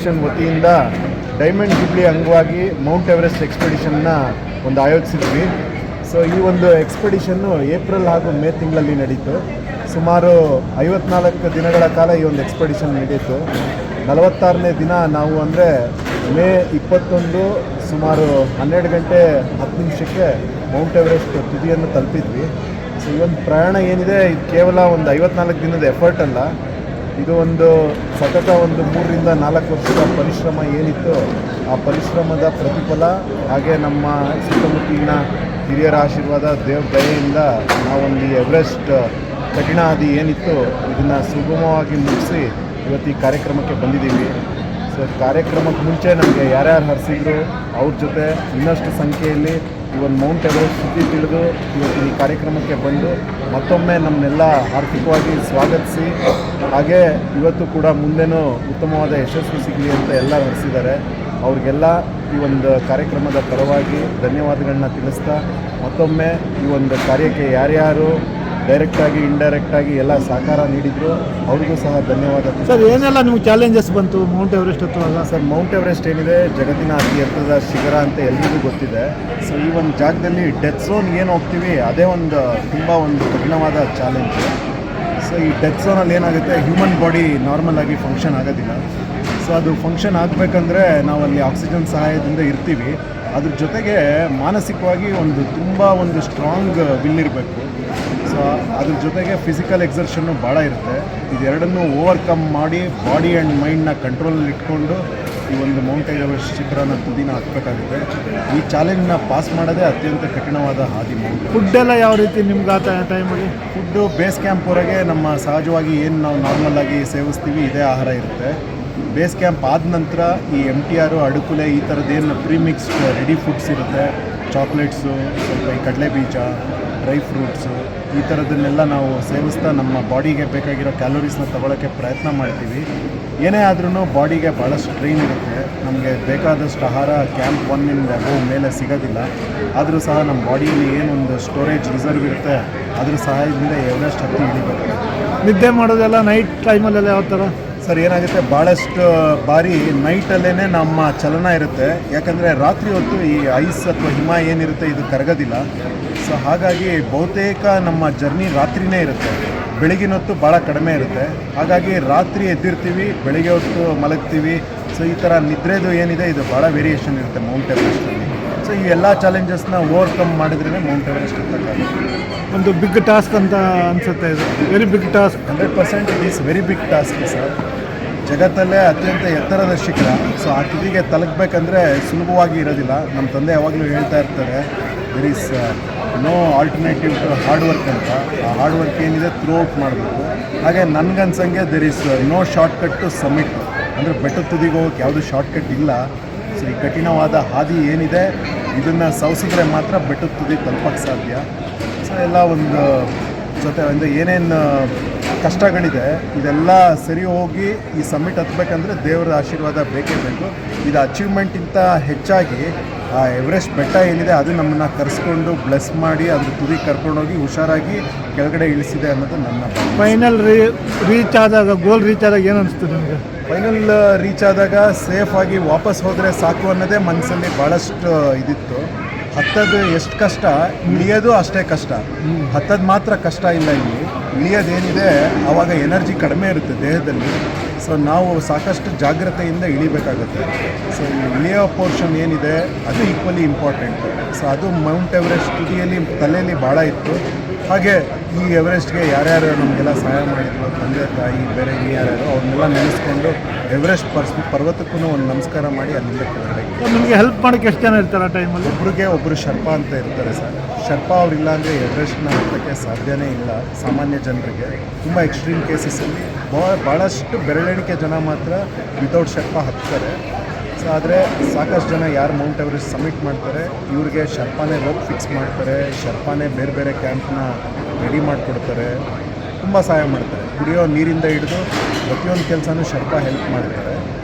Foundation ವತಿಯಿಂದ diamond jubilee ಅಂಗವಾಗಿ Mount Everest ಎಕ್ಸ್ಪೆಡಿಷನ್ನ ಒಂದು ಆಯೋಜಿಸಿದ್ವಿ. ಸೊ ಈ ಒಂದು ಎಕ್ಸ್ಪೆಡಿಷನ್ನು ಏಪ್ರಿಲ್ ಹಾಗೂ ಮೇ ತಿಂಗಳಲ್ಲಿ ನಡೀತು. ಸುಮಾರು 54 ದಿನಗಳ ಕಾಲ ಈ ಒಂದು ಎಕ್ಸ್ಪೆಡಿಷನ್ ನಡೀತು. 46ನೇ ದಿನ ನಾವು ಅಂದರೆ ಮೇ 21 ಸುಮಾರು 12 ಗಂಟೆ 10 ನಿಮಿಷಕ್ಕೆ ಮೌಂಟ್ ಎವರೆಸ್ಟ್ ತುದಿಯನ್ನು ತಲುಪಿದ್ವಿ. ಸೊ ಈ ಒಂದು ಪ್ರಯಾಣ ಏನಿದೆ ಇದು ಕೇವಲ ಒಂದು 54 ದಿನದ ಎಫರ್ಟ್ ಅಲ್ಲ, ಇದು ಒಂದು ಸತತ ಒಂದು 3 ರಿಂದ 4 ವರ್ಷದ ಪರಿಶ್ರಮ ಏನಿತ್ತು ಆ ಪರಿಶ್ರಮದ ಪ್ರತಿಫಲ. ಹಾಗೆ ನಮ್ಮ ಸುತ್ತಮುತ್ತಲಿನ ಹಿರಿಯರ ಆಶೀರ್ವಾದ, ದೇವ್ರ ದಯೆಯಿಂದ ನಾವೊಂದು ಎವರೆಸ್ಟ್ ಕಠಿಣ ಹಾದಿ ಏನಿತ್ತು ಇದನ್ನು ಸುಗಮವಾಗಿ ಮುಗಿಸಿ ಇವತ್ತು ಈ ಕಾರ್ಯಕ್ರಮಕ್ಕೆ ಬಂದಿದ್ದೀವಿ. ಸೊ ಕಾರ್ಯಕ್ರಮಕ್ಕೆ ಮುಂಚೆ ನಮಗೆ ಯಾರ್ಯಾರು ಹರಿಸಿದ್ರು ಅವ್ರ ಜೊತೆ ಇನ್ನಷ್ಟು ಸಂಖ್ಯೆಯಲ್ಲಿ ಈ ಒಂದು ಮೌಂಟ್ ಎವರೆಸ್ಟ್ ಸುದ್ದಿ ತಿಳಿದು ಇವತ್ತು ಈ ಕಾರ್ಯಕ್ರಮಕ್ಕೆ ಬಂದು ಮತ್ತೊಮ್ಮೆ ನಮ್ಮನ್ನೆಲ್ಲ ಆರ್ಥಿಕವಾಗಿ ಸ್ವಾಗತಿಸಿ, ಹಾಗೆ ಇವತ್ತು ಕೂಡ ಮುಂದೆನೂ ಉತ್ತಮವಾದ ಯಶಸ್ಸು ಸಿಗಲಿ ಅಂತ ಎಲ್ಲ ಹರಿಸಿದ್ದಾರೆ. ಅವ್ರಿಗೆಲ್ಲ ಈ ಒಂದು ಕಾರ್ಯಕ್ರಮದ ಪರವಾಗಿ ಧನ್ಯವಾದಗಳನ್ನ ತಿಳಿಸ್ತಾ, ಮತ್ತೊಮ್ಮೆ ಈ ಒಂದು ಕಾರ್ಯಕ್ಕೆ ಯಾರ್ಯಾರು ಡೈರೆಕ್ಟಾಗಿ ಇಂಡೈರೆಕ್ಟಾಗಿ ಎಲ್ಲ ಸಹಕಾರ ನೀಡಿದ್ರು ಅವ್ರಿಗೂ ಸಹ ಧನ್ಯವಾದ. ಸರ್, ಏನೆಲ್ಲ ನಿಮ್ಗೆ ಚಾಲೆಂಜಸ್ ಬಂತು ಮೌಂಟ್ ಎವರೆಸ್ಟ್ ಹತ್ತುವಾಗ? ಸರ್, ಮೌಂಟ್ ಎವರೆಸ್ಟ್ ಏನಿದೆ ಜಗತ್ತಿನ ಅತಿ ಎತ್ತರದ ಶಿಖರ ಅಂತ ಎಲ್ರಿಗೂ ಗೊತ್ತಿದೆ. ಸೊ ಈ ಒಂದು ಜಾಗದಲ್ಲಿ ಡೆತ್ ಝೋನ್ ಏನು ಹೋಗ್ತೀವಿ ಅದೇ ಒಂದು ತುಂಬ ಒಂದು ಕಠಿಣವಾದ ಚಾಲೆಂಜ್. ಸೊ ಈ ಡೆತ್ ಝೋನಲ್ಲಿ ಏನಾಗುತ್ತೆ, ಹ್ಯೂಮನ್ ಬಾಡಿ ನಾರ್ಮಲ್ ಆಗಿ ಫಂಕ್ಷನ್ ಆಗೋದಿಲ್ಲ. ಸೊ ಅದು ಫಂಕ್ಷನ್ ಆಗಬೇಕಂದ್ರೆ ನಾವು ಅಲ್ಲಿ ಆಕ್ಸಿಜನ್ ಸಹಾಯದಿಂದ ಇರ್ತೀವಿ. ಅದ್ರ ಜೊತೆಗೆ ಮಾನಸಿಕವಾಗಿ ತುಂಬ ಒಂದು ಸ್ಟ್ರಾಂಗ್ ವಿಲ್ ಇರಬೇಕು. ಸೊ ಅದ್ರ ಜೊತೆಗೆ ಫಿಸಿಕಲ್ ಎಕ್ಸರ್ಷನ್ನು ಭಾಳ ಇರುತ್ತೆ. ಇದೆರಡನ್ನೂ ಓವರ್ಕಮ್ ಮಾಡಿ ಬಾಡಿ ಆ್ಯಂಡ್ ಮೈಂಡ್ನ ಕಂಟ್ರೋಲಲ್ಲಿ ಇಟ್ಕೊಂಡು ಈ ಒಂದು ಮೌಂಟ್ ಎವರೆಸ್ಟ್ ಶಿಖರನ ತುದಿನ ಹತ್ತಬೇಕಾಗುತ್ತೆ. ಈ ಚಾಲೆಂಜ್ನ ಪಾಸ್ ಮಾಡೋದೇ ಅತ್ಯಂತ ಕಠಿಣವಾದ ಹಾದಿ. ಫುಡ್ ಎಲ್ಲ ಯಾವ ರೀತಿ ನಿಮ್ಗೆ ಆ ಟೈಮಲ್ಲಿ? ಫುಡ್ಡು ಬೇಸ್ ಕ್ಯಾಂಪ್ವರೆಗೆ ನಮ್ಮ ಸಹಜವಾಗಿ ಏನು ನಾವು ನಾರ್ಮಲಾಗಿ ಸೇವಿಸ್ತೀವಿ ಇದೇ ಆಹಾರ ಇರುತ್ತೆ. ಬೇಸ್ ಕ್ಯಾಂಪ್ ಆದ ನಂತರ ಈ MTR, ಅಡುಕುಲೆ ಈ ಥರದ್ದೇನು ಪ್ರೀಮಿಕ್ಸ್ಡ್ ರೆಡಿ ಫುಡ್ಸ್ ಇರುತ್ತೆ, ಚಾಕ್ಲೇಟ್ಸು, ಸ್ವಲ್ಪ ಈ ಕಡಲೆ ಬೀಜ, ಡ್ರೈ ಫ್ರೂಟ್ಸು ಈ ಥರದನ್ನೆಲ್ಲ ನಾವು ಸೇವಿಸ್ತಾ ನಮ್ಮ ಬಾಡಿಗೆ ಬೇಕಾಗಿರೋ ಕ್ಯಾಲೋರೀಸ್ನ ತಗೊಳ್ಳೋಕ್ಕೆ ಪ್ರಯತ್ನ ಮಾಡ್ತೀವಿ. ಏನೇ ಆದ್ರೂ ಬಾಡಿಗೆ ಭಾಳ ಸ್ಟ್ರೈನ್ ಇರುತ್ತೆ. ನಮಗೆ ಬೇಕಾದಷ್ಟು ಆಹಾರ ಕ್ಯಾಂಪ್ 1 ಮೇಲೆ ಸಿಗೋದಿಲ್ಲ. ಆದರೂ ಸಹ ನಮ್ಮ ಬಾಡಿಯಲ್ಲಿ ಏನೊಂದು ಸ್ಟೋರೇಜ್ ರಿಸರ್ವ್ ಇರುತ್ತೆ ಅದ್ರ ಸಹಾಯದಿಂದ ಎವರೆಸ್ಟ್ ಹತ್ತಿ ಇಳಿಬೇಕು. ನಿದ್ದೆ ಮಾಡೋದೆಲ್ಲ ನೈಟ್ ಟೈಮಲ್ಲೆಲ್ಲ ಯಾವ ಥರ? ಸರ್, ಏನಾಗುತ್ತೆ, ಭಾಳಷ್ಟು ಬಾರಿ ನೈಟಲ್ಲೇ ನಮ್ಮ ಚಲನ ಇರುತ್ತೆ. ಯಾಕಂದರೆ ರಾತ್ರಿ ಹೊತ್ತು ಈ ಐಸ್ ಅಥವಾ ಹಿಮ ಏನಿರುತ್ತೆ ಇದು ಕರಗೋದಿಲ್ಲ. ಸೊ ಹಾಗಾಗಿ ಬಹುತೇಕ ನಮ್ಮ ಜರ್ನಿ ರಾತ್ರಿನೇ ಇರುತ್ತೆ. ಬೆಳಗಿನ ಹೊತ್ತು ಭಾಳ ಕಡಿಮೆ ಇರುತ್ತೆ. ಹಾಗಾಗಿ ರಾತ್ರಿ ಎದ್ದಿರ್ತೀವಿ, ಬೆಳಗ್ಗೆ ಹೊತ್ತು ಮಲಗ್ತೀವಿ. ಸೊ ಈ ಥರ ನಿದ್ರೆದು ಏನಿದೆ ಇದು ಭಾಳ ವೇರಿಯೇಷನ್ ಇರುತ್ತೆ ಮೌಂಟ್ ಎವರೆಸ್ಟಲ್ಲಿ. ಸೊ ಈ ಎಲ್ಲ ಚಾಲೆಂಜಸ್ನ ಓವರ್ಕಮ್ ಮಾಡಿದ್ರೇ ಮೌಂಟ್ ಎವರೆಸ್ಟ್ ಹತ್ತಕ್ಕಾಗುತ್ತೆ. ಒಂದು ಬಿಗ್ ಟಾಸ್ಕ್ ಅಂತ ಅನಿಸುತ್ತೆ. ಇದು very big task. 100% it is very big task sir. ಜಗತ್ತಲ್ಲೇ ಅತ್ಯಂತ ಎತ್ತರದ ಶಿಖರ. ಸೊ ಆ ತುದಿಗೆ ತಲುಪಬೇಕಂದ್ರೆ ಸುಲಭವಾಗಿ ಇರೋದಿಲ್ಲ. ನಮ್ಮ ತಂದೆ ಯಾವಾಗಲೂ ಹೇಳ್ತಾ ಇರ್ತಾರೆ, there is no alternative to hard work ಅಂತ. ಆ ಹಾರ್ಡ್ ವರ್ಕ್ ಏನಿದೆ ಥ್ರೂ ಔಟ್ ಮಾಡಬೇಕು. ಹಾಗೆ ನನಗನ್ಸಂಗೆ there is no shortcut to summit. ಅಂದರೆ ಬೆಟ್ಟದ ತುದಿಗೆ ಹೋಗೋಕ್ಕೆ ಯಾವುದೂ ಶಾರ್ಟ್ಕಟ್ ಇಲ್ಲ. ಸೊ ಈ ಕಠಿಣವಾದ ಹಾದಿ ಏನಿದೆ ಇದನ್ನು ಸವಸಿದ್ರೆ ಮಾತ್ರ ಬೆಟ್ಟದ ತುದಿ ತಲುಪಕ್ಕೆ ಸಾಧ್ಯ. ಸೊ ಎಲ್ಲ ಒಂದು ಏನೇನು ಕಷ್ಟಗಳಿದೆ ಇದೆಲ್ಲ ಸರಿ ಹೋಗಿ ಈ ಸಮ್ಮಿಟ್ ಹತ್ತಬೇಕಂದ್ರೆ ದೇವರ ಆಶೀರ್ವಾದ ಬೇಕೇ ಬೇಕು. ಇದು ಅಚೀವ್ಮೆಂಟಿಂತ ಹೆಚ್ಚಾಗಿ ಆ ಎವರೆಸ್ಟ್ ಬೆಟ್ಟ ಏನಿದೆ ಅದು ನಮ್ಮನ್ನು ಕರೆಸ್ಕೊಂಡು ಬ್ಲೆಸ್ ಮಾಡಿ ಅದ್ರ ತುದಿ ಕರ್ಕೊಂಡೋಗಿ ಹುಷಾರಾಗಿ ಕೆಳಗಡೆ ಇಳಿಸಿದೆ ಅನ್ನೋದು ನನ್ನ ಫೈನಲ್ ರೀಚ್ ಆದಾಗ, ಗೋಲ್ ರೀಚ್ ಆದಾಗ ಏನು ಅನಿಸ್ತು ನಿಮಗೆ? ಫೈನಲ್ ರೀಚ್ ಆದಾಗ ಸೇಫಾಗಿ ವಾಪಸ್ ಹೋದರೆ ಸಾಕು ಅನ್ನೋದೇ ಮನಸ್ಸಲ್ಲಿ ಭಾಳಷ್ಟು ಇದಿತ್ತು. ಹತ್ತೋದು ಎಷ್ಟು ಕಷ್ಟ, ಇಳಿಯೋದು ಅಷ್ಟೇ ಕಷ್ಟ. ಹತ್ತೋದು ಮಾತ್ರ ಕಷ್ಟ ಇಲ್ಲ, ಇಲ್ಲಿ ಇಳಿಯೋದೇನಿದೆ ಆವಾಗ ಎನರ್ಜಿ ಕಡಿಮೆ ಇರುತ್ತೆ ದೇಹದಲ್ಲಿ. ಸೊ ನಾವು ಸಾಕಷ್ಟು ಜಾಗ್ರತೆಯಿಂದ ಇಳಿಬೇಕಾಗುತ್ತೆ. ಸೊ ಇಳಿಯೋ ಪೋರ್ಷನ್ ಏನಿದೆ ಅದು ಈಕ್ವಲಿ ಇಂಪಾರ್ಟೆಂಟ್. ಸೊ ಅದು ಮೌಂಟ್ ಎವರೆಸ್ಟ್ ತುದಿಯಲ್ಲಿ ತಲೆಯಲ್ಲಿ ಭಾಳ ಇತ್ತು. ಹಾಗೆ ಈ ಎವರೆಸ್ಟ್ಗೆ ಯಾರ್ಯಾರು ನಮಗೆಲ್ಲ ಸಹಾಯ ಮಾಡಿದ್ರು, ತಂದೆ ತಾಯಿ ಬೇರೆ ಯಾರ್ಯಾರು ಅವ್ರನ್ನೆಲ್ಲ ನೆನೆಸ್ಕೊಂಡು ಎವರೆಸ್ಟ್ ಪರ್ವತಕ್ಕೂ ಒಂದು ನಮಸ್ಕಾರ ಮಾಡಿ ಅಲ್ಲಿಂದ ಕೆಳಗಡೆ. ನಿಮಗೆ ಹೆಲ್ಪ್ ಮಾಡೋಕ್ಕೆ ಎಷ್ಟು ಜನ ಇರ್ತಾರೆ ಆ ಟೈಮಲ್ಲಿ? ಒಬ್ಬರು ಶರ್ಪಾ ಅಂತ ಇರ್ತಾರೆ ಸರ್. ಶರ್ಪಾ ಅವರಿಲ್ಲ ಅಂದರೆ ಎವರೆಸ್ಟ್ನ ಹತ್ತಕ್ಕೆ ಸಾಧ್ಯನೇ ಇಲ್ಲ ಸಾಮಾನ್ಯ ಜನರಿಗೆ. ತುಂಬ ಎಕ್ಸ್ಟ್ರೀಮ್ ಕೇಸಸಲ್ಲಿ ಭಾಳಷ್ಟು ಬೆರಳೆಣಿಕೆ ಜನ ಮಾತ್ರ ವಿತೌಟ್ ಶರ್ಪಾ ಹತ್ತಾರೆ. ಸೊ ಆದರೆ ಸಾಕಷ್ಟು ಜನ ಯಾರು ಮೌಂಟ್ ಎವರೆಸ್ಟ್ ಸಬ್ಮಿಟ್ ಮಾಡ್ತಾರೆ ಇವ್ರಿಗೆ ಶರ್ಪಾನೇ ರೋಪ್ ಫಿಕ್ಸ್ ಮಾಡ್ತಾರೆ, ಶರ್ಪಾನೇ ಬೇರೆ ಬೇರೆ ಕ್ಯಾಂಪ್ನ ರೆಡಿ ಮಾಡಿಕೊಡ್ತಾರೆ, ತುಂಬ ಸಹಾಯ ಮಾಡ್ತಾರೆ. ಕುಡಿಯೋ ನೀರಿಂದ ಹಿಡಿದು ಪ್ರತಿಯೊಂದು ಕೆಲಸನೂ ಶರ್ಪಾ ಹೆಲ್ಪ್ ಮಾಡ್ತಾರೆ.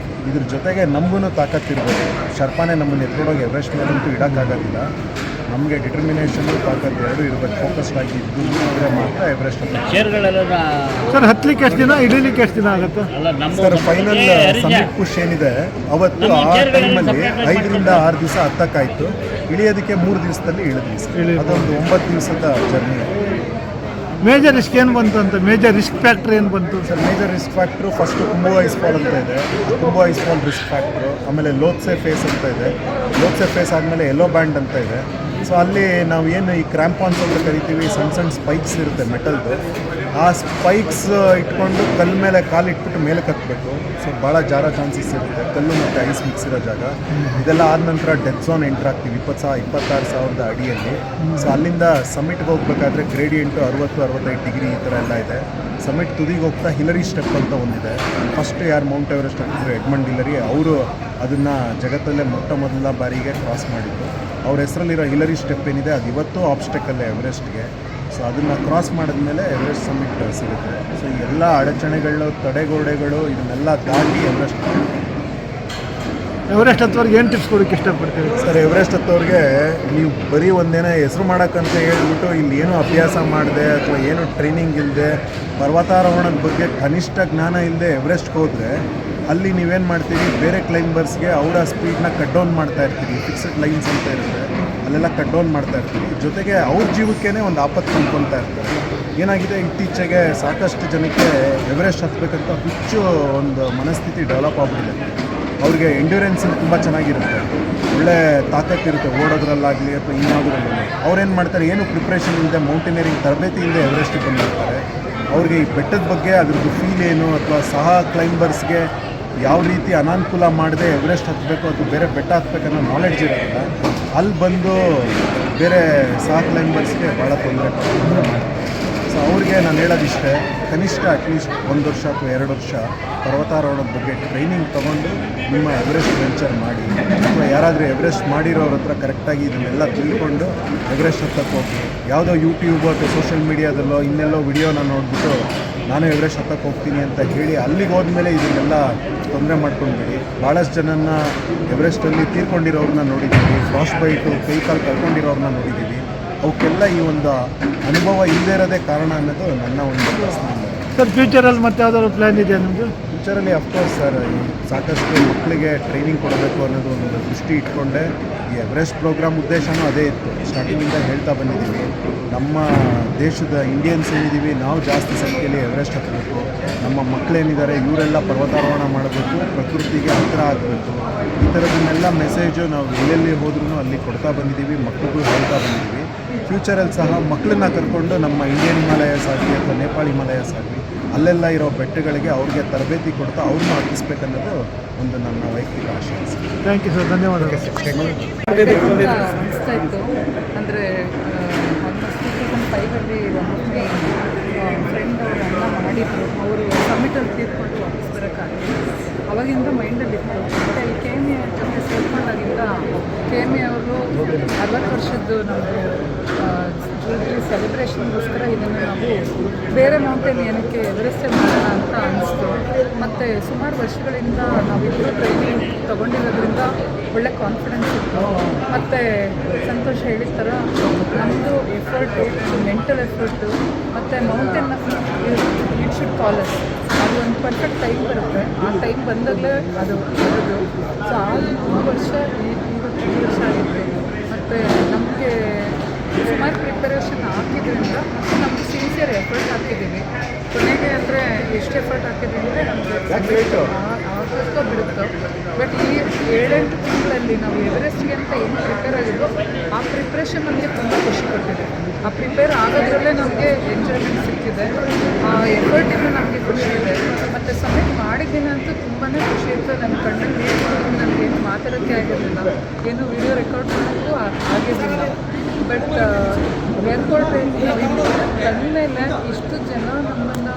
ಇದ್ರ ಜೊತೆಗೆ ನಮಗೂ ತಾಕತ್ತಿರ್ಬೋದು. ಶರ್ಪಾನೇ ನಮ್ಮನ್ನು ಎತ್ಕೊಂಡೋಗಿ ಎವರೆಸ್ಟ್ ಮೇಲಂತೂ ಇಡೋಕ್ಕಾಗೋದಿಲ್ಲ. ನಮಗೆ ಡಿಟರ್ಮಿನೇಷನ್ ತಾಕತ್ತು ಎರಡು ಇರಬೇಕು, ಫೋಕಸ್ಡ್ ಆಗಿ ಇದ್ದು ಇದ್ರೆ ಮಾತ್ರ ಎವರೆಸ್ಟ್ ಚೇರ್ಗಳೆಲ್ಲ ಸರ್ ಹತ್ತಲಿಕ್ಕೆ ಎಷ್ಟು ದಿನ, ಇಳಿಲಿಕ್ಕೆ ಎಷ್ಟು ದಿನ ಆಗುತ್ತೆ? ಅಲ್ಲ ನಮ್ಮ ಸರ್ ಫೈನಲ್ ಸಮಿಟ್ ಪುಷ್ ಏನಿದೆ ಅವತ್ತು ಆ ಟೈಮಲ್ಲಿ 5 ರಿಂದ 6 ದಿವಸ ಹತ್ತಕ್ಕಾಯ್ತು, ಇಳಿಯೋದಕ್ಕೆ 3 ದಿವಸದಲ್ಲಿ ಇಳಿದ್ವಿ ಸರ್. ಅದೊಂದು 9 ದಿವಸದ ಜರ್ನಿ. ಮೇಜರ್ ರಿಸ್ಕ್ ಏನು ಬಂತು ಅಂತ, ಮೇಜರ್ ರಿಸ್ಕ್ ಫ್ಯಾಕ್ಟ್ರ್ ಏನು ಬಂತು? Sir major risk factor first Khumbu icefall ಅಂತ ಇದೆ, Khumbu icefall risk factor. ಆಮೇಲೆ ಲೋತ್ಸೆ ಫೇಸ್ ಅಂತ ಇದೆ, ಲೋತ್ಸೆ ಫೇಸ್ ಆದಮೇಲೆ ಯೆಲ್ಲೋ ಬ್ಯಾಂಡ್ ಅಂತ ಇದೆ. ಸೊ ಅಲ್ಲಿ ನಾವು ಏನು ಈ ಕ್ರ್ಯಾಂಪಾನ್ಸ್ ಅಂತ ಕರಿತೀವಿ, ಸಣ್ಣ ಸಣ್ಣ ಸ್ಪೈಕ್ಸ್ ಇರುತ್ತೆ ಮೆಟಲ್ದು, ಆ ಸ್ಪೈಕ್ಸ್ ಇಟ್ಕೊಂಡು ಕಲ್ಲು ಮೇಲೆ ಕಾಲು ಇಟ್ಬಿಟ್ಟು ಮೇಲೆ ಕತ್ತಬೇಕು. ಸೊ ಭಾಳ ಜಾರೋ ಚಾನ್ಸಸ್ ಇರುತ್ತೆ, ಕಲ್ಲು ಮತ್ತು ಐಸ್ ಮಿಕ್ಸ್ ಇರೋ ಜಾಗ. ಇದೆಲ್ಲ ಆದ ನಂತರ ಡೆತ್ ಝೋನ್ ಎಂಟ್ರ್ ಆಗ್ತೀವಿ 26,000 ಅಡಿಯಲ್ಲಿ. ಸೊ ಅಲ್ಲಿಂದ ಸಮಿಟ್ಗೆ ಹೋಗ್ಬೇಕಾದ್ರೆ ಗ್ರೇಡಿಯಂಟು 60-65 ಡಿಗ್ರಿ ಈ ಥರ ಎಲ್ಲ ಇದೆ. ಸಮಿಟ್ ತುದಿಗೆ ಹೋಗ್ತಾ ಹಿಲರಿ ಸ್ಟೆಪ್ ಅಂತ ಒಂದಿದೆ. ಫಸ್ಟ್ ಯಾರು ಮೌಂಟ್ ಎವರೆಸ್ಟ್ ಹತ್ತಿದ್ರು ಎಡ್ಮಂಡ್ ಹಿಲರಿ, ಅವರು ಅದನ್ನು ಜಗತ್ತಲ್ಲೇ ಮೊದಲ ಬಾರಿಗೆ ಕ್ರಾಸ್ ಮಾಡಿದ್ದು. ಅವ್ರ ಹೆಸರಲ್ಲಿರೋ ಹಿಲರಿ ಸ್ಟೆಪ್ ಏನಿದೆ ಅದು ಇವತ್ತು ಆಬ್ಸ್ಟೆಕಲ್ಲೇ ಎವರೆಸ್ಟ್ಗೆ. ಸೊ ಅದನ್ನು ಕ್ರಾಸ್ ಮಾಡಿದ್ಮೇಲೆ ಎವರೆಸ್ಟ್ ಸಮಿಟ್ ಸಿಗುತ್ತೆ. ಸೊ ಈ ಎಲ್ಲ ಅಡಚಣೆಗಳು, ತಡೆಗೋಡೆಗಳು ಇದನ್ನೆಲ್ಲ ದಾಟಿ ಎವರೆಸ್ಟ್. ಎವರೆಸ್ಟ್ ಹತ್ತುವರೆಗೆ ಏನು ಟಿಪ್ಸ್ ಕೊಡೋಕ್ಕೆ ಇಷ್ಟಪಡ್ತೀವಿ? ಸರ್ ಎವರೆಸ್ಟ್ ಹತ್ತೋರಿಗೆ ನೀವು ಬರೀ ಒಂದೇನೋ ಹೆಸರು ಮಾಡೋಕ್ಕಂತ ಹೇಳ್ಬಿಟ್ಟು ಇಲ್ಲಿ ಏನೂ ಅಭ್ಯಾಸ ಮಾಡದೆ ಅಥವಾ ಏನೂ ಟ್ರೈನಿಂಗ್ ಇಲ್ಲದೆ ಪರ್ವತಾರೋಹಣದ ಬಗ್ಗೆ ಕನಿಷ್ಠ ಜ್ಞಾನ ಇಲ್ಲದೆ ಎವರೆಸ್ಟ್ಗೆ ಹೋದರೆ ಅಲ್ಲಿ ನೀವೇನು ಮಾಡ್ತೀರಿ, ಬೇರೆ ಕ್ಲೈಂಬರ್ಸ್ಗೆ ಅವರ ಸ್ಪೀಡ್ನ ಕಟ್ ಡೌನ್ ಮಾಡ್ತಾ ಇರ್ತೀರಿ. ಫಿಕ್ಸ್ಡ್ ಲೈನ್ಸ್ ಅಂತ ಇರುತ್ತೆ, ಅಲ್ಲೆಲ್ಲ ಕಟ್ ಡೌನ್ ಮಾಡ್ತಾ ಇರ್ತೀವಿ. ಜೊತೆಗೆ ಅವ್ರ ಜೀವಕ್ಕೇ ಒಂದು ಆಪತ್ತು ತಂದ್ಕೊಳ್ತಾ ಇರ್ತಾರೆ. ಏನಾಗಿದೆ, ಇತ್ತೀಚೆಗೆ ಸಾಕಷ್ಟು ಜನಕ್ಕೆ ಎವರೆಸ್ಟ್ ಹತ್ತಬೇಕಂತ ಹುಚ್ಚು ಒಂದು ಮನಸ್ಥಿತಿ ಡೆವಲಪ್ ಆಗ್ಬಿಟ್ಟಿದೆ. ಅವ್ರಿಗೆ ಎಂಡ್ಯೂರೆನ್ಸ್ ತುಂಬ ಚೆನ್ನಾಗಿರುತ್ತೆ, ಒಳ್ಳೆ ತಾಕತ್ತಿರುತ್ತೆ ಓಡೋದ್ರಲ್ಲಾಗಲಿ ಅಥವಾ ಇನ್ಯಾವುದ್ರಲ್ಲೂ. ಅವ್ರೇನು ಮಾಡ್ತಾರೆ, ಏನು ಪ್ರಿಪ್ರೇಷನ್ ಇಲ್ಲದೆ ಮೌಂಟೇನಿಯರಿಂಗ್ ತರಬೇತಿ ಇಲ್ಲದೆ ಎವರೆಸ್ಟಿಗೆ ಬಂದಿರ್ತಾರೆ. ಅವ್ರಿಗೆ ಈ ಬೆಟ್ಟದ ಬಗ್ಗೆ ಅದ್ರದ್ದು ಫೀಲ್ ಏನು ಅಥವಾ ಸಹ ಕ್ಲೈಂಬರ್ಸ್ಗೆ ಯಾವ ರೀತಿ ಅನಾನುಕೂಲ ಮಾಡದೆ ಎವರೆಸ್ಟ್ ಹತ್ತಬೇಕು ಅಥವಾ ಬೇರೆ ಬೆಟ್ಟ ಹತ್ತಬೇಕನ್ನೋ ನಾಲೆಡ್ಜ್ ಇರೋಲ್ಲ. ಅಲ್ಲಿ ಬಂದು ಬೇರೆ ಸಹ ಕ್ಲೈಂಬರ್ಸ್ಗೆ ಭಾಳ ತೊಂದರೆ ಮಾಡ್ತಾರೆ. ಸೊ ಅವ್ರಿಗೆ ನಾನು ಹೇಳೋದಿಷ್ಟೇ, ಕನಿಷ್ಠ ಅಟ್ಲೀಸ್ಟ್ 1 ವರ್ಷ ಅಥವಾ 2 ವರ್ಷ ಪರ್ವತಾರೋಹಣದ ಬಗ್ಗೆ ಟ್ರೈನಿಂಗ್ ತೊಗೊಂಡು ನಿಮ್ಮ ಎವರೆಸ್ಟ್ ವೆಂಚರ್ ಮಾಡಿ, ಅಥವಾ ಯಾರಾದರೂ ಎವರೆಸ್ಟ್ ಮಾಡಿರೋರ ಹತ್ರ ಕರೆಕ್ಟಾಗಿ ಇದನ್ನೆಲ್ಲ ತಿಳ್ಕೊಂಡು ಎವರೆಸ್ಟ್ ಹತ್ತಕ್ಕೆ ಹೋಗಿ. ಯಾವುದೋ ಯೂಟ್ಯೂಬ್ ಅಥವಾ ಸೋಷಿಯಲ್ ಮೀಡಿಯಾದಲ್ಲೋ ಇನ್ನೆಲ್ಲೋ ವಿಡಿಯೋನ ನೋಡಿಬಿಟ್ಟು ನಾನು ಎವರೆಸ್ಟ್ ಹತ್ತಕ್ಕೆ ಹೋಗ್ತೀನಿ ಅಂತ ಹೇಳಿ ಅಲ್ಲಿಗೆ ಹೋದ್ಮೇಲೆ ಇದನ್ನೆಲ್ಲ ತೊಂದರೆ ಮಾಡ್ಕೊಂಡ್ಬಿಡಿ. ಭಾಳಷ್ಟು ಜನನ ಎವರೆಸ್ಟಲ್ಲಿ ತೀರ್ಕೊಂಡಿರೋರನ್ನ ನೋಡಿದ್ದೀವಿ, ಫ್ರಾಸ್ಟ್ ಬೈಟು ಕೈ ಕಾಲು ಕಳ್ಕೊಂಡಿರೋರನ್ನ ನೋಡಿದ್ದೀವಿ. ಅವಕ್ಕೆಲ್ಲ ಈ ಒಂದು ಅನುಭವ ಇಲ್ಲದೇ ಇರೋದೇ ಕಾರಣ ಅನ್ನೋದು ನನ್ನ ಒಂದು ಪ್ರಶ್ನೆ. ಸರ್ ಫ್ಯೂಚರಲ್ಲಿ ಮತ್ತೆ ಯಾವ್ದಾದ್ರು ಪ್ಲ್ಯಾನ್ ಇದೆಯಾ ನಿಮ್ಮದು? ಫ್ಯೂಚರಲ್ಲಿ ಅಫ್ಕೋರ್ಸ್ ಸರ್ ಸಾಕಷ್ಟು ಮಕ್ಕಳಿಗೆ ಟ್ರೈನಿಂಗ್ ಕೊಡಬೇಕು ಅನ್ನೋದು ಒಂದು ದೃಷ್ಟಿ ಇಟ್ಕೊಂಡೆ ಈ ಎವರೆಸ್ಟ್ ಪ್ರೋಗ್ರಾಮ್ ಉದ್ದೇಶನೂ ಅದೇ ಇತ್ತು. ಸ್ಟಾರ್ಟಿಂಗಿಂದ ಹೇಳ್ತಾ ಬಂದಿದ್ದೀವಿ, ನಮ್ಮ ದೇಶದ ಇಂಡಿಯನ್ಸ್ ಏನಿದ್ದೀವಿ ನಾವು ಜಾಸ್ತಿ ಸಂಖ್ಯೆಯಲ್ಲಿ ಎವರೆಸ್ಟ್ ಹತ್ತಬೇಕು. ನಮ್ಮ ಮಕ್ಕಳೇನಿದ್ದಾರೆ ಇವರೆಲ್ಲ ಪರ್ವತಾರೋಹಣ ಮಾಡಬೇಕು, ಪ್ರಕೃತಿಗೆ ಹತ್ತಿರ ಆಗಬೇಕು. ಈ ಥರದನ್ನೆಲ್ಲ ಮೆಸೇಜು ನಾವು ಎಲ್ಲೆಲ್ಲಿ ಹೋದ್ರೂ ಅಲ್ಲಿ ಕೊಡ್ತಾ ಬಂದಿದ್ದೀವಿ, ಮಕ್ಕಳಿಗೂ ಹೇಳ್ತಾ ಬಂದಿದ್ದೀವಿ. ಫ್ಯೂಚರಲ್ಲಿ ಸಹ ಮಕ್ಕಳನ್ನ ಕರ್ಕೊಂಡು ನಮ್ಮ ಇಂಡಿಯನ್ ಹಿಮಾಲಯಸ್ ಆಗಲಿ ಅಥವಾ ನೇಪಾಳ ಹಿಮಾಲಯಸ್ ಆಗಲಿ ಅಲ್ಲೆಲ್ಲ ಇರೋ ಬೆಟ್ಟಗಳಿಗೆ ಅವ್ರಿಗೆ ತರಬೇತಿ ಕೊಡ್ತಾ ಅವ್ರನ್ನೂ ಹತ್ತಿಸ್ಬೇಕನ್ನೋದು ಒಂದು ನನ್ನ ವೈಯಕ್ತಿಕ ಆಶಯ. ಥ್ಯಾಂಕ್ ಯು ಸರ್, ಧನ್ಯವಾದಗಳು. ಅನಿಸ್ತಾ ಇತ್ತು. ಅಂದರೆ ಆಲ್ಮೋಸ್ಟ್ 2005 ಒಮ್ಮೆ ಫ್ರೆಂಡ್ ಅವರು ಅನ್ನ ಮಾಡಿದ್ರು, ಅವರು ಸಮಿಟಲ್ಲಿ ತೀರ್ಕೊಂಡು ವಾಪಸ್ ಬರೋಕ್ಕಾಗಲಿ. ಅವಾಗಿಂದ ಮೈಂಡಲ್ಲಿ ಇತ್ತು. ಮತ್ತು ಈ KMA ಜೊತೆ ಸೇರ್ಕೊಂಡಾಗಿಂದ KMA ಅವರು 60 ವರ್ಷದ್ದು ನಮ್ಮದು ಜೂಬ್ಲಿ ಸೆಲೆಬ್ರೇಷನ್ಗೋಸ್ಕರ ಇದನ್ನು ನಾವು ಬೇರೆ ಮೌಂಟೇನ್ ಏನಕ್ಕೆ ಎವರೆಸ್ಟೇ ಮಾಡೋಣ ಅಂತ ಅನಿಸ್ತು. ಮತ್ತು ಸುಮಾರು ವರ್ಷಗಳಿಂದ ನಾವಿಬ್ಬರು ಟ್ರೈನಿಂಗ್ ತೊಗೊಂಡಿರೋದ್ರಿಂದ ಒಳ್ಳೆ ಕಾನ್ಫಿಡೆನ್ಸ್ ಇತ್ತು. ಮತ್ತು ಸಂತೋಷ ಹೇಳಿದ ಥರ ನಮ್ಮದು ಎಫರ್ಟು, ಮೆಂಟಲ್ ಎಫರ್ಟು ಮತ್ತು ಮೌಂಟೇನ್ನ ಇಟ್ ಶುಡ್ ಕಾಲಸ್. ಅದು ಒಂದು ಪರ್ಫೆಕ್ಟ್ ಟೈಮ್ ಬರುತ್ತೆ, ಆ ಟೈಮ್ ಬಂದಾಗಲೇ ಅದು ಬರೋದು. ಸೊ ಆ 3 ವರ್ಷ ಇವತ್ತು 3 ವರ್ಷ ಆಗಿತ್ತು. ಮತ್ತು ನಮಗೆ ಸುಮಾರು ಪ್ರಿಪರೇಷನ್ ಹಾಕಿದ್ರಿಂದ ಮತ್ತು ನಮಗೆ ಸಿನ್ಸಿಯರ್ ಎಫರ್ಟ್ ಹಾಕಿದ್ದೀವಿ. ಕೊನೆಗೆ ಅಂದರೆ ಎಷ್ಟು ಎಫರ್ಟ್ ಹಾಕಿದ್ದೀವಿ ಅಂದರೆ ನಮಗೆ ಆಗುತ್ತೋ ಬಿಡುತ್ತೋ. ಬಟ್ ಈ 7-8 ತಿಂಗಳಲ್ಲಿ ನಾವು ಎವರೆಸ್ಟ್ಗೆ ಅಂತ ಏನು ಪ್ರಿಪೇರ್ ಆಗಿದ್ದೋ ಆ ಪ್ರಿಪ್ರೇಷನ್ ನಮಗೆ ತುಂಬ ಖುಷಿ ಕೊಟ್ಟಿದೆ. ಆ ಪ್ರಿಪೇರ್ ಆಗೋದ್ರಲ್ಲೇ ನಮಗೆ ಎಂಜಾಯ್ಮೆಂಟ್ ಸಿಕ್ಕಿದೆ, ಆ ಎಫರ್ಟಿಂದ ನಮಗೆ ಖುಷಿ ಇದೆ. ಮತ್ತು ಸಬ್ಮಿಟ್ ಮಾಡಿದ್ದೀನಂತೂ ತುಂಬಾ ಖುಷಿ ಇತ್ತು. ನನ್ನ ಕಣ್ಣಲ್ಲಿ ನನಗೇನು ಮಾತಾಡೋಕ್ಕೆ ಆಗಿರಲಿಲ್ಲ, ಏನು ವಿಡಿಯೋ ರೆಕಾರ್ಡ್ ಮಾಡೋಕ್ಕೂ ಆಗಿರಲಿಲ್ಲ. ಬಟ್ ಏರ್ಪೋರ್ಟ್ ನಾವು ಇಲ್ಲಿ ಬಂದಮೇಲೆ ಇಷ್ಟು ಜನ ನಮ್ಮನ್ನು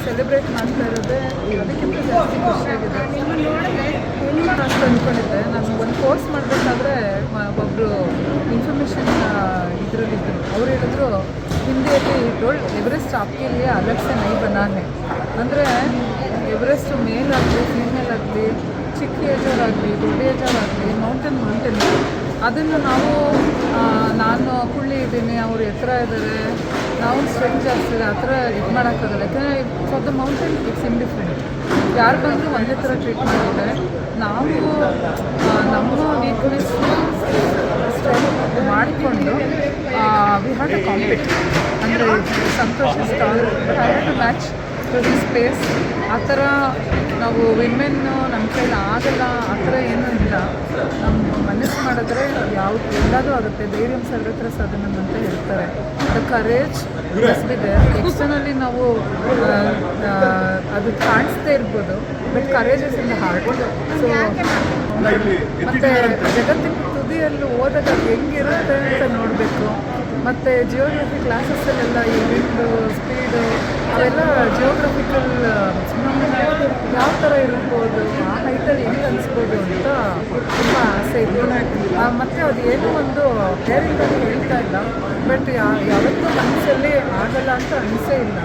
ಸೆಲೆಬ್ರೇಟ್ ಮಾಡ್ತಾ ಇರೋದೇ ಅದಕ್ಕಿಂತ ಜಾಸ್ತಿ ಖುಷಿಯಾಗಿದೆ ಅಂತ ಅಂದ್ಕೊಂಡಿದ್ದೆ. ನಾನು ಒಂದು ಕೋರ್ಸ್ ಮಾಡಬೇಕಾದ್ರೆ ಒಬ್ಬರು ಇನ್ಫಾರ್ಮೇಷನ್ ಇದರಲ್ಲಿದ್ದರು. ಅವ್ರು ಹೇಳಿದ್ರು ಹಿಂದಿಯಲ್ಲಿ ಟೋಲ್ಡ್ ಎವರೆಸ್ಟ್ आपके लिए अलग से नहीं बना है. ಅಂದರೆ ಎವರೆಸ್ಟ್ ಮೇಲಾಗಲಿ ಫೀಮೇಲ್ ಆಗಲಿ ಚಿಕ್ಕ ಏಜವರಾಗಲಿ ದೊಡ್ಡ ಏಜವರಾಗಲಿ ಮೌಂಟೇನ್ ಅದನ್ನು ನಾವು ನಾನು ಕುಳ್ಳಿ ಇದ್ದೀನಿ, ಅವರು ಎತ್ತರ ಇದ್ದಾರೆ, ನಾವು ಸ್ಟ್ರೆಂತ್ ಜಾಸ್ತಿ ಇದೆ, ಆ ಥರ ಇದು ಮಾಡೋಕ್ಕಾಗಲ್ಲ. ಯಾಕಂದರೆ for the mountain it's indifferent. ಯಾರು ಬಂದರೂ ಒಂದೇ ಥರ ಟ್ರೀಟ್ ಮಾಡ್ತಾರೆ. ನಾವು ನಮ್ಮ ವೀಕ್ನೆಸ್ ಸ್ಟ್ರೆಂತ್ ಮಾಡಿಕೊಂಡು ವಿ ಹ್ಯಾವ್ ಟು ಕಾಂಪೀಟ್. ಅಂದರೆ ಸಂತೋಷ stall I have to match to the space. ಆ ಥರ ನಾವು ವಿಮೆನ್ನು ನಮ್ಮ ಕೈಲಿ ಆಗಲ್ಲ ಆ ಥರ ಏನೂ ಇಲ್ಲ. ನಮ್ಮ ಮನಸ್ಸು ಮಾಡಿದ್ರೆ ಯಾವುದು ಎಲ್ಲದೂ ಆಗುತ್ತೆ. ಧೈರ್ಯಂ ಸರ್ವತ್ರ ಸಾಧನಂ ಅಂತ ಹೇಳ್ತಾರೆ. The courage must be there. Externally ನಾವು ಅದು ಕಾಣಿಸ್ದೇ ಇರ್ಬೋದು, but courage is in the heart. So ಮತ್ತು ಜಗತ್ತಿನ ತುದಿಯಲ್ಲಿ ಹೋದಾಗ ಅದು ಹೆಂಗಿರುತ್ತೆ ಅಂತ ನೋಡಬೇಕು. ಮತ್ತು ಜಿಯೋಗ್ರಫಿ ಕ್ಲಾಸಸ್ಸಲ್ಲೆಲ್ಲ ಈ ವಿಂಡು ಸ್ಪೀಡು ಅವೆಲ್ಲ ಜಿಯೋಗ್ರಫಿಕಲ್ ಯಾವ ಥರ ಇರ್ಬೋದು, ಆ ಹೈಟಲ್ಲಿ ಹೆಂಗೆ ಅನಿಸ್ಬೋದು ಅಂತ ತುಂಬ ಆಸೆ ಇತ್ತು. ಮತ್ತು ಅದು ಏನೂ ಒಂದು ಬೇರೆಯಿಂದಲೂ ಹೇಳ್ತಾ ಇಲ್ಲ, ಬಟ್ ಯಾವತ್ತೂ ಮನಸ್ಸಲ್ಲಿ ಆಗಲ್ಲ ಅಂತ ಅನಿಸೇ ಇಲ್ಲ.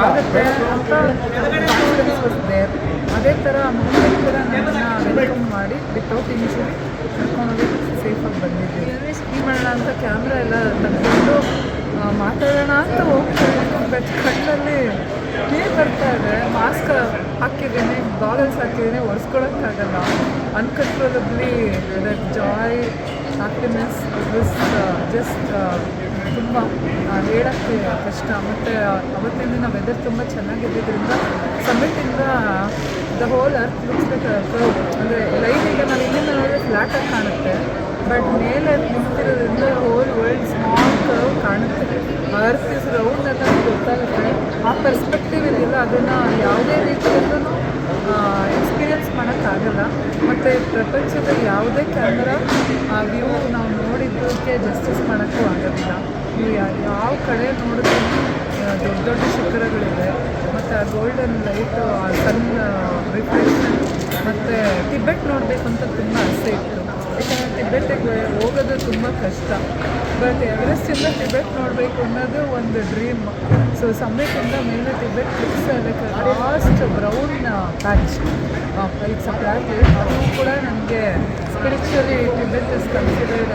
ಆಗುತ್ತೆ ಅಂತ ಕಾನ್ಫಿಡೆನ್ಸ್ ವಾಸ್ ದೇರ್. ಅದೇ ಥರ ಮುಂದೆ ಕೂಡ ನಮ್ಮನ್ನು ವೆಲ್ಕಮ್ ಮಾಡಿ ವಿತೌಟ್ ಇನಿಷಿಯಲಿ ಕರ್ಕೊಂಡೋಗಿ ಸೇಫಾಗಿ ಬಂದಿದ್ದೀವಿ. ಈ ಮಾಡೋಣ ಅಂತ ಕ್ಯಾಮ್ರಾ ಎಲ್ಲ ತಂದುಕೊಂಡು ಮಾತಾಡೋಣ ಅಂತ ಹೋಗ್ತೀವಿ, ಬಟ್ ಕಣ್ಣಲ್ಲಿ ನೀರು ಬರ್ತಾ ಇದೆ. ಮಾಸ್ಕ್ ಹಾಕಿದ್ದೀನಿ, ಗಾಗಲ್ಸ್ ಹಾಕಿದ್ದೀನಿ, ಒರೆಸ್ಕೊಳಕ್ಕಾಗಲ್ಲ. Uncontrollably that joy happiness this just ತುಂಬ ಹೇಳೋಕ್ಕೆ ಕಷ್ಟ. ಮತ್ತು ಅವತ್ತಿನ ದಿನ ವೆದರ್ ತುಂಬ ಚೆನ್ನಾಗಿದ್ದರಿಂದ ಸಮ್ಮಿಟಿಂದ the whole earth looks like curve. ಅಂದರೆ ಲೈಟಿಗೆ ನಾವು ಇಲ್ಲಿಂದ ನೋಡಿದ್ರೆ ಫ್ಲ್ಯಾಟಾಗಿ ಕಾಣುತ್ತೆ, ಬಟ್ ಮೇಲೆ ನಿಂತಿರೋದ್ರಿಂದ ಹೋಲ್ ವರ್ಲ್ಡ್ ಸ್ಮಾಲ್ ಕರ್ವ್ ಕಾಣುತ್ತೆ. ಅರ್ತ್ ಇಸ್ ರೌಂಡ್ ಅಂತ ಗೊತ್ತಾಗುತ್ತೆ. ಆ ಪರ್ಸ್ಪೆಕ್ಟಿವ್ ಇದೆಯಲ್ಲ, ಅದನ್ನು ಯಾವುದೇ ರೀತಿಯಲ್ಲೂ ಎಕ್ಸ್ಪೀರಿಯನ್ಸ್ ಮಾಡೋಕ್ಕಾಗಲ್ಲ. ಮತ್ತು ಪ್ರಪಂಚದ ಯಾವುದೇ ಕ್ಯಾಮ್ರಾ ಆ ವ್ಯೂ ನಾವು ನೋಡಿದ್ದಕ್ಕೆ ಜಸ್ಟಿಸ್ ಮಾಡೋಕ್ಕೂ ಆಗೋದಿಲ್ಲ. ನೀವು ಯಾವ ಕಡೆ ನೋಡಿದ್ರೂ ದೊಡ್ಡ ದೊಡ್ಡ ಶಿಖರಗಳಿದೆ, ಮತ್ತು ಆ ಗೋಲ್ಡನ್ ಲೈಟು, ಆ ಸನ್ ರಿಫ್ಲೆಕ್ಷನ್. ಮತ್ತು ಟಿಬೆಟ್ ನೋಡಬೇಕು ಅಂತ ತುಂಬ ಆಸೆ ಇತ್ತು, ಯಾಕಂದರೆ ಟಿಬೆಟ್ಟಿಗೆ ಹೋಗೋದು ತುಂಬ ಕಷ್ಟ. ಬಟ್ ಎವರೆಸ್ಟಿಂದ ಟಿಬೆಟ್ ನೋಡಬೇಕು ಅನ್ನೋದು ಒಂದು ಡ್ರೀಮ್. ಸೊ ಸಮ್ಮಿಟಿಂದ ಮೇಲೆ Tibet clicks like last brown patch it's a plot. ಅದು ಕೂಡ ನನಗೆ ಸ್ಪಿರಿಚುವಲಿ ಟಿಬೆಟ್ ಇಸ್ ಕನ್ಸಿಡರ್ಡ್.